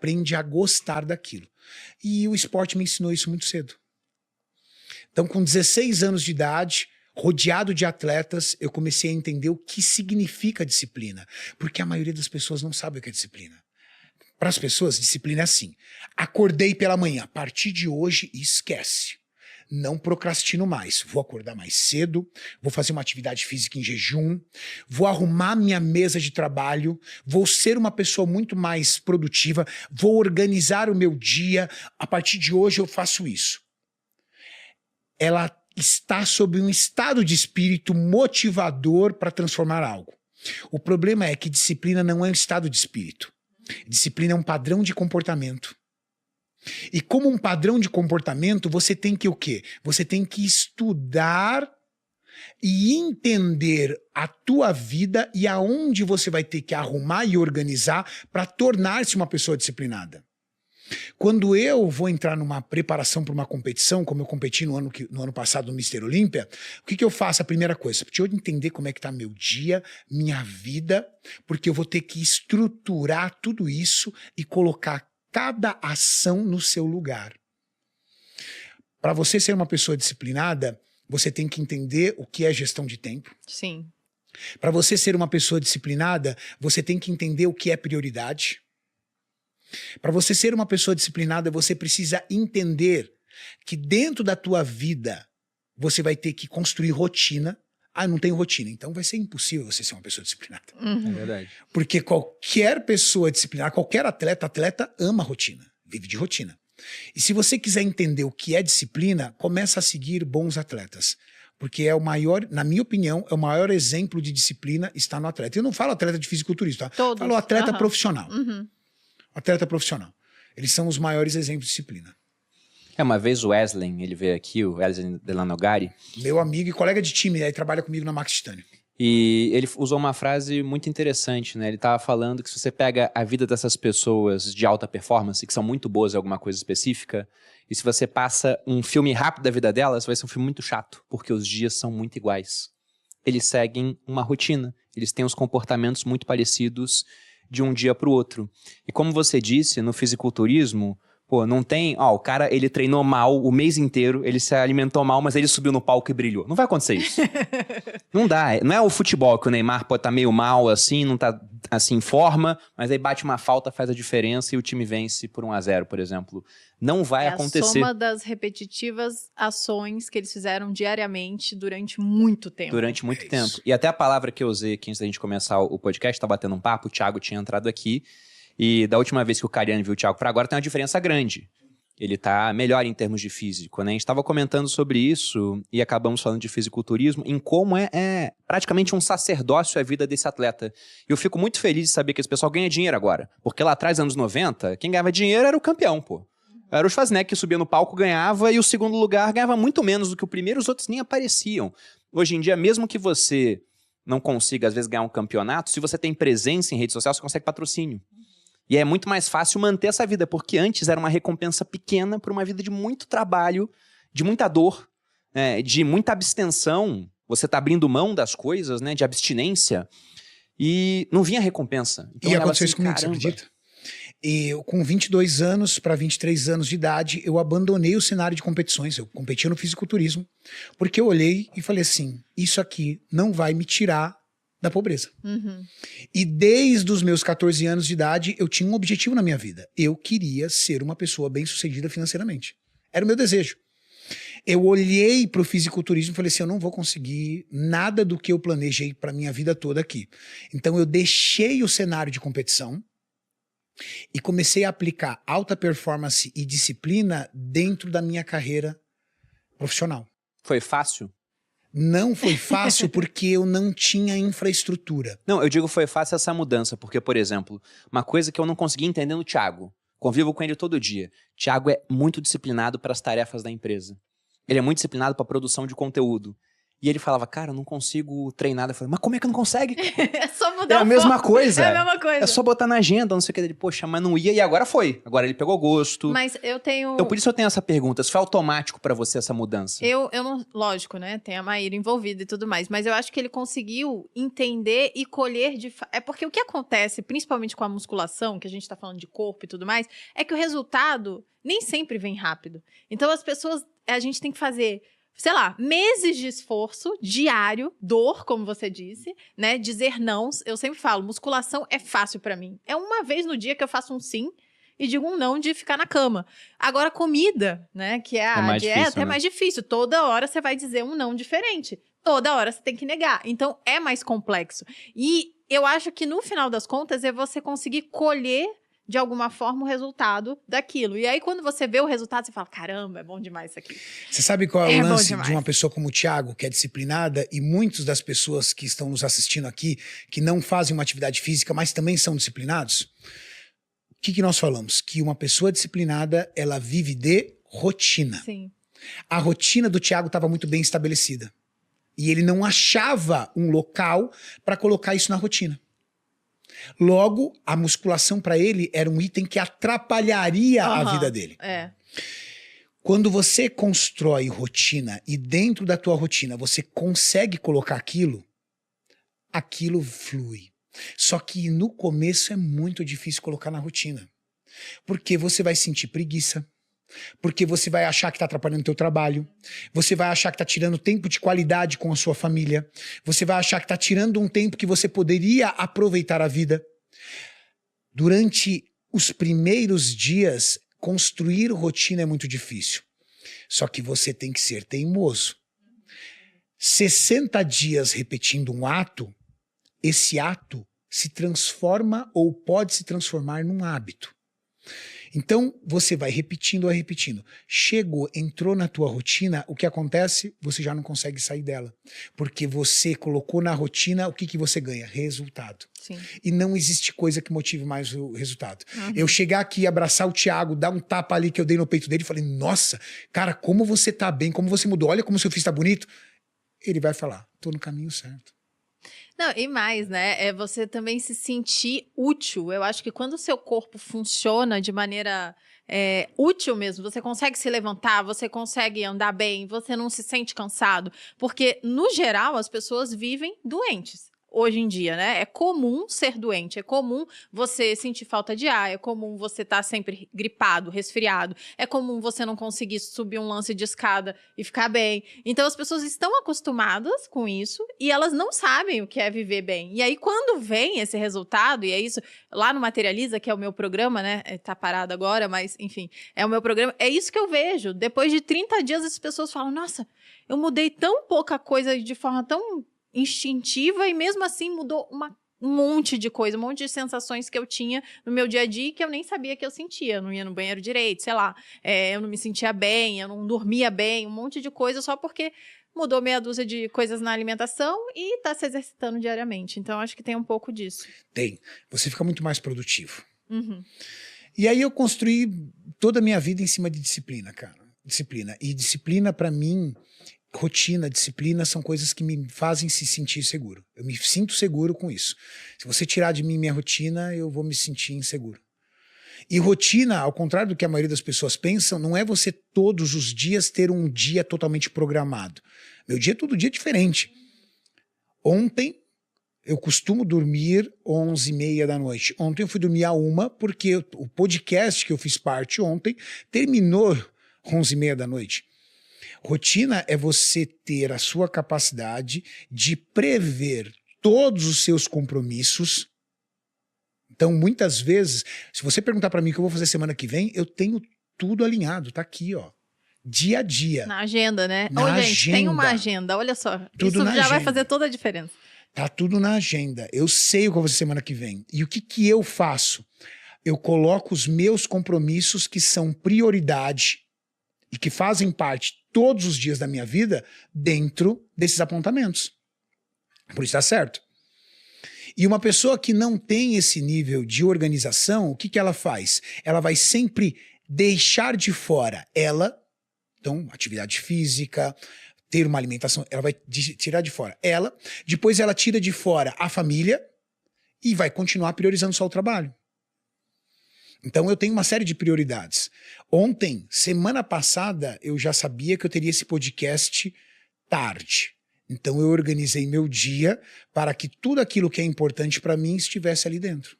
aprende a gostar daquilo. E o esporte me ensinou isso muito cedo. Então, com 16 anos de idade, rodeado de atletas, eu comecei a entender o que significa disciplina. Porque a maioria das pessoas não sabe o que é disciplina. Para as pessoas, disciplina é assim. Acordei pela manhã, a partir de hoje, esquece. Não procrastino mais. Vou acordar mais cedo, vou fazer uma atividade física em jejum, vou arrumar minha mesa de trabalho, vou ser uma pessoa muito mais produtiva, vou organizar o meu dia. A partir de hoje eu faço isso. Ela está sob um estado de espírito motivador para transformar algo. O problema é que disciplina não é um estado de espírito. Disciplina é um padrão de comportamento. E como um padrão de comportamento, você tem que o quê? Você tem que estudar e entender a tua vida e aonde você vai ter que arrumar e organizar para tornar-se uma pessoa disciplinada. Quando eu vou entrar numa preparação para uma competição, como eu competi no ano passado no Mister Olímpia, o que eu faço? A primeira coisa, deixa eu entender como é que está meu dia, minha vida, porque eu vou ter que estruturar tudo isso e colocar cada ação no seu lugar. Para você ser uma pessoa disciplinada, você tem que entender o que é gestão de tempo. Sim. Para você ser uma pessoa disciplinada, você tem que entender o que é prioridade. Para você ser uma pessoa disciplinada, você precisa entender que dentro da tua vida você vai ter que construir rotina. Ah, não tenho rotina. Então vai ser impossível você ser uma pessoa disciplinada. Uhum. É verdade. Porque qualquer pessoa disciplinada, qualquer atleta ama rotina, vive de rotina. E se você quiser entender o que é disciplina, começa a seguir bons atletas. Porque é o maior, na minha opinião, é o maior exemplo de disciplina está no atleta. Eu não falo atleta de fisiculturismo, tá? Todos. Falo atleta profissional. Uhum. Atleta profissional. Eles são os maiores exemplos de disciplina. Uma vez o Wesley, ele veio aqui, o Wesley Delanogari. Meu amigo e colega de time, aí trabalha comigo na Max Titânio. E ele usou uma frase muito interessante, né? Ele estava falando que se você pega a vida dessas pessoas de alta performance, que são muito boas em alguma coisa específica, e se você passa um filme rápido da vida delas, vai ser um filme muito chato, porque os dias são muito iguais. Eles seguem uma rotina, eles têm os comportamentos muito parecidos de um dia para o outro. E como você disse, no fisiculturismo, pô, não tem... Ó, o cara, ele treinou mal o mês inteiro, ele se alimentou mal, mas ele subiu no palco e brilhou. Não vai acontecer isso. Não dá. Não é o futebol que o Neymar pode estar meio mal, assim, não tá assim em forma, mas aí bate uma falta, faz a diferença e o time vence por 1-0, por exemplo. Não vai acontecer. É a soma das repetitivas ações que eles fizeram diariamente durante muito tempo. Durante muito tempo. E até a palavra que eu usei aqui antes da gente começar o podcast, tá batendo um papo, o Thiago tinha entrado aqui, e da última vez que o Cariani viu o Thiago para agora tem uma diferença grande. Ele tá melhor em termos de físico, né? A gente estava comentando sobre isso e acabamos falando de fisiculturismo, em como é praticamente um sacerdócio a vida desse atleta. E eu fico muito feliz de saber que esse pessoal ganha dinheiro agora. Porque lá atrás, anos 90, quem ganhava dinheiro era o campeão, pô. Era o Schwarzenegger que subia no palco, ganhava, e o segundo lugar ganhava muito menos do que o primeiro, os outros nem apareciam. Hoje em dia, mesmo que você não consiga, às vezes, ganhar um campeonato, se você tem presença em rede social, você consegue patrocínio. E é muito mais fácil manter essa vida, porque antes era uma recompensa pequena por uma vida de muito trabalho, de muita dor, né, de muita abstenção. Você tá abrindo mão das coisas, né, de abstinência, e não vinha recompensa. Então, e ela aconteceu assim, isso comigo, caramba. você acredita? E eu, com 22 anos para 23 anos de idade, eu abandonei o cenário de competições. Eu competia no fisiculturismo, porque eu olhei e falei assim, isso aqui não vai me tirar da pobreza. Uhum. E desde os meus 14 anos de idade, eu tinha um objetivo na minha vida. Eu queria ser uma pessoa bem-sucedida financeiramente. Era o meu desejo. Eu olhei para o fisiculturismo e falei assim, eu não vou conseguir nada do que eu planejei para minha vida toda aqui. Então eu deixei o cenário de competição e comecei a aplicar alta performance e disciplina dentro da minha carreira profissional. Foi fácil? Não foi fácil porque eu não tinha infraestrutura. Não, eu digo foi fácil essa mudança, porque, por exemplo, uma coisa que eu não consegui entender no Thiago, convivo com ele todo dia, Thiago é muito disciplinado para as tarefas da empresa. Ele é muito disciplinado para a produção de conteúdo. E ele falava, cara, eu não consigo treinar. Eu falei, mas como é que não consegue? É só mudar É a o mesma foco. coisa. É a mesma coisa. É só botar na agenda, não sei o que. Ele, poxa, mas não ia e agora foi. Agora ele pegou gosto. Mas eu tenho... Então, por isso eu tenho essa pergunta. Se foi automático pra você essa mudança? Eu não... Lógico, né? Tem a Maíra envolvida e tudo mais. Mas eu acho que ele conseguiu entender e colher de... É porque o que acontece, principalmente com a musculação, que a gente tá falando de corpo e tudo mais, é que o resultado nem sempre vem rápido. Então, as pessoas... A gente tem que fazer... sei lá, meses de esforço diário, dor, como você disse, né? Dizer não. Eu sempre falo, musculação é fácil pra mim. É uma vez no dia que eu faço um sim e digo um não de ficar na cama. Agora, comida, né? Que é a mais dieta, difícil, é né? mais difícil. Toda hora você vai dizer um não diferente. Toda hora você tem que negar. Então, é mais complexo. E eu acho que, no final das contas, é você conseguir colher de alguma forma o resultado daquilo. E aí, quando você vê o resultado, você fala, caramba, é bom demais isso aqui. Você sabe qual é É o bom lance demais. de uma pessoa como o Thiago, que é disciplinada, e muitas das pessoas que estão nos assistindo aqui, que não fazem uma atividade física, mas também são disciplinados? O que nós falamos? Que uma pessoa disciplinada, ela vive de rotina. Sim. A rotina do Thiago estava muito bem estabelecida. E ele não achava um local para colocar isso na rotina. Logo, a musculação para ele era um item que atrapalharia a Aham, vida dele. É. Quando você constrói rotina e dentro da tua rotina você consegue colocar aquilo, aquilo flui. Só que no começo é muito difícil colocar na rotina. Porque você vai sentir preguiça. Porque você vai achar que está atrapalhando o teu trabalho. Você vai achar que está tirando tempo de qualidade com a sua família. Você vai achar que está tirando um tempo que você poderia aproveitar a vida. Durante os primeiros dias, construir rotina é muito difícil. Só que você tem que ser teimoso. 60 dias repetindo um ato, esse ato se transforma ou pode se transformar num hábito. Então, você vai repetindo. Chegou, entrou na tua rotina, o que acontece? Você já não consegue sair dela. Porque você colocou na rotina, o que você ganha? Resultado. Sim. E não existe coisa que motive mais o resultado. Eu chegar aqui, abraçar o Thiago, dar um tapa ali que eu dei no peito dele e falei, nossa, cara, como você tá bem, como você mudou, olha como seu filho tá bonito. Ele vai falar, tô no caminho certo. Não, e mais, né? É você também se sentir útil. Eu acho que quando o seu corpo funciona de maneira útil mesmo, você consegue se levantar, você consegue andar bem, você não se sente cansado. Porque, no geral, as pessoas vivem doentes. Hoje em dia, né? É comum ser doente, é comum você sentir falta de ar, é comum você estar sempre gripado, resfriado, é comum você não conseguir subir um lance de escada e ficar bem. Então, as pessoas estão acostumadas com isso e elas não sabem o que é viver bem. E aí, quando vem esse resultado, e é isso, lá no Materializa, que é o meu programa, né? Tá parado agora, mas, enfim, é o meu programa, é isso que eu vejo. Depois de 30 dias, as pessoas falam, nossa, eu mudei tão pouca coisa de forma tão instintiva e mesmo assim mudou um monte de coisa, um monte de sensações que eu tinha no meu dia a dia que eu nem sabia que eu sentia. Eu não ia no banheiro direito, sei lá, eu não me sentia bem, eu não dormia bem, um monte de coisa só porque mudou meia dúzia de coisas na alimentação e tá se exercitando diariamente. Então, acho que tem um pouco disso. Tem. Você fica muito mais produtivo. Uhum. E aí eu construí toda a minha vida em cima de disciplina, cara. Disciplina. E disciplina, pra mim, rotina, disciplina são coisas que me fazem se sentir seguro. Eu me sinto seguro com isso. Se você tirar de mim minha rotina, eu vou me sentir inseguro. E rotina, ao contrário do que a maioria das pessoas pensam, não é você todos os dias ter um dia totalmente programado. Meu dia, todo dia é diferente. Ontem, eu costumo dormir 11h30 da noite. Ontem eu fui dormir à 1h, porque o podcast que eu fiz parte ontem terminou 11h30 da noite. Rotina é você ter a sua capacidade de prever todos os seus compromissos. Então, muitas vezes, se você perguntar para mim o que eu vou fazer semana que vem, eu tenho tudo alinhado, tá aqui, ó. Dia a dia. Na agenda, né? Na Ô, gente, tem uma agenda. agenda, olha só. Tudo Isso na já vai agenda. fazer toda a diferença. Tá tudo na agenda. Eu sei o que eu vou fazer semana que vem. E o que eu faço? Eu coloco os meus compromissos que são prioridade e que fazem parte todos os dias da minha vida dentro desses apontamentos. Por isso tá certo. E uma pessoa que não tem esse nível de organização, o que ela faz? Ela vai sempre deixar de fora ela, então, atividade física, ter uma alimentação, ela vai tirar de fora ela, depois ela tira de fora a família e vai continuar priorizando só o trabalho. Então eu tenho uma série de prioridades. Ontem, semana passada, eu já sabia que eu teria esse podcast tarde. Então eu organizei meu dia para que tudo aquilo que é importante para mim estivesse ali dentro.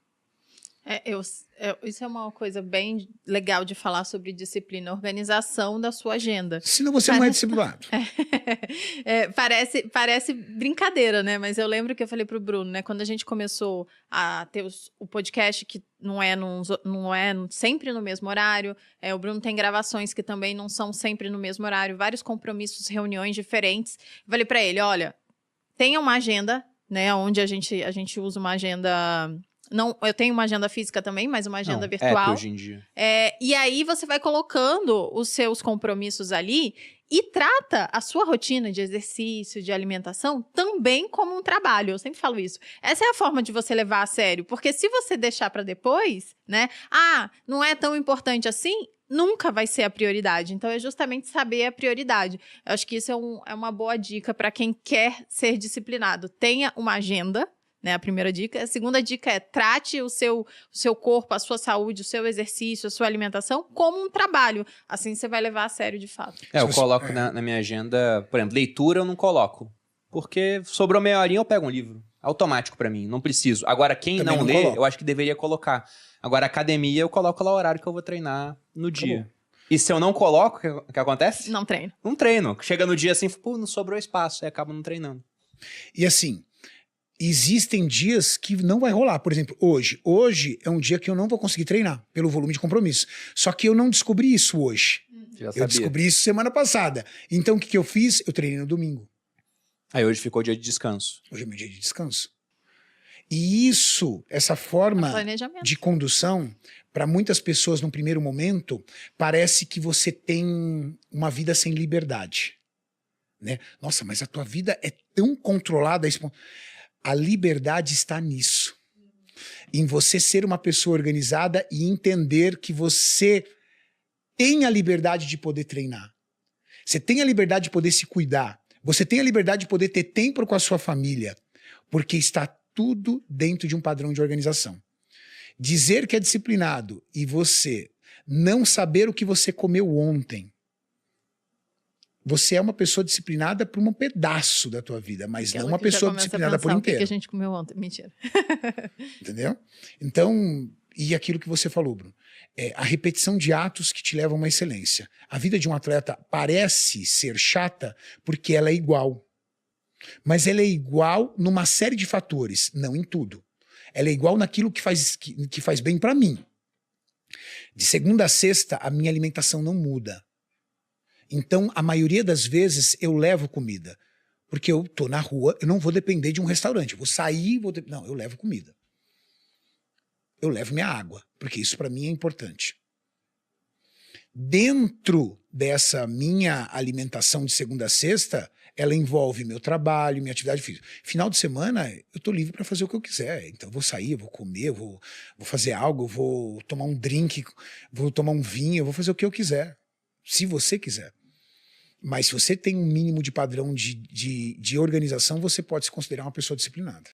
Isso é uma coisa bem legal de falar sobre disciplina, organização da sua agenda. Senão você não é disciplinado. Parece brincadeira, né? Mas eu lembro que eu falei pro Bruno, né? Quando a gente começou a ter o podcast, que não é sempre no mesmo horário, o Bruno tem gravações que também não são sempre no mesmo horário, vários compromissos, reuniões diferentes. Eu falei pra ele, olha, tenha uma agenda, né? Onde a gente usa uma agenda... Não, eu tenho uma agenda física também, mas uma agenda virtual. Hoje em dia. E aí você vai colocando os seus compromissos ali e trata a sua rotina de exercício, de alimentação, também como um trabalho. Eu sempre falo isso. Essa é a forma de você levar a sério. Porque se você deixar para depois, né? Não é tão importante assim, nunca vai ser a prioridade. Então, é justamente saber a prioridade. Eu acho que isso é uma boa dica para quem quer ser disciplinado. Tenha uma agenda. Né, a primeira dica. A segunda dica é trate o seu corpo, a sua saúde, o seu exercício, a sua alimentação como um trabalho. Assim você vai levar a sério de fato. Eu coloco na minha agenda, por exemplo, leitura eu não coloco. Porque sobrou meia horinha eu pego um livro. Automático pra mim, não preciso. Agora, quem não lê, eu acho que deveria colocar. Agora, academia eu coloco lá o horário que eu vou treinar no dia. E se eu não coloco, o que acontece? Não treino. Não treino. Chega no dia assim, pô, não sobrou espaço, aí acabo não treinando. E assim... Existem dias que não vai rolar. Por exemplo, hoje. Hoje é um dia que eu não vou conseguir treinar, pelo volume de compromisso. Só que eu não descobri isso hoje. Eu descobri isso semana passada. Então, o que eu fiz? Eu treinei no domingo. Aí hoje ficou dia de descanso. Hoje é meu dia de descanso. E isso, essa forma de condução, para muitas pessoas, num primeiro momento, parece que você tem uma vida sem liberdade. Né? Nossa, mas a tua vida é tão controlada a esse ponto. A liberdade está nisso. Em você ser uma pessoa organizada e entender que você tem a liberdade de poder treinar. Você tem a liberdade de poder se cuidar. Você tem a liberdade de poder ter tempo com a sua família. Porque está tudo dentro de um padrão de organização. Dizer que é disciplinado e você não saber o que você comeu ontem. Você é uma pessoa disciplinada por um pedaço da tua vida, mas não uma pessoa disciplinada por inteiro. O que a gente comeu ontem? Mentira. Entendeu? Então, e aquilo que você falou, Bruno, a repetição de atos que te levam a uma excelência. A vida de um atleta parece ser chata porque ela é igual. Mas ela é igual numa série de fatores, não em tudo. Ela é igual naquilo que faz bem para mim. De segunda a sexta, a minha alimentação não muda. Então, a maioria das vezes, eu levo comida. Porque eu tô na rua, eu não vou depender de um restaurante. Eu vou sair, não, eu levo comida. Eu levo minha água, porque isso para mim é importante. Dentro dessa minha alimentação de segunda a sexta, ela envolve meu trabalho, minha atividade física. Final de semana, eu tô livre para fazer o que eu quiser. Então, eu vou sair, eu vou comer, eu vou fazer algo, eu vou tomar um drink, vou tomar um vinho, eu vou fazer o que eu quiser. Se você quiser. Mas se você tem um mínimo de padrão de organização, você pode se considerar uma pessoa disciplinada.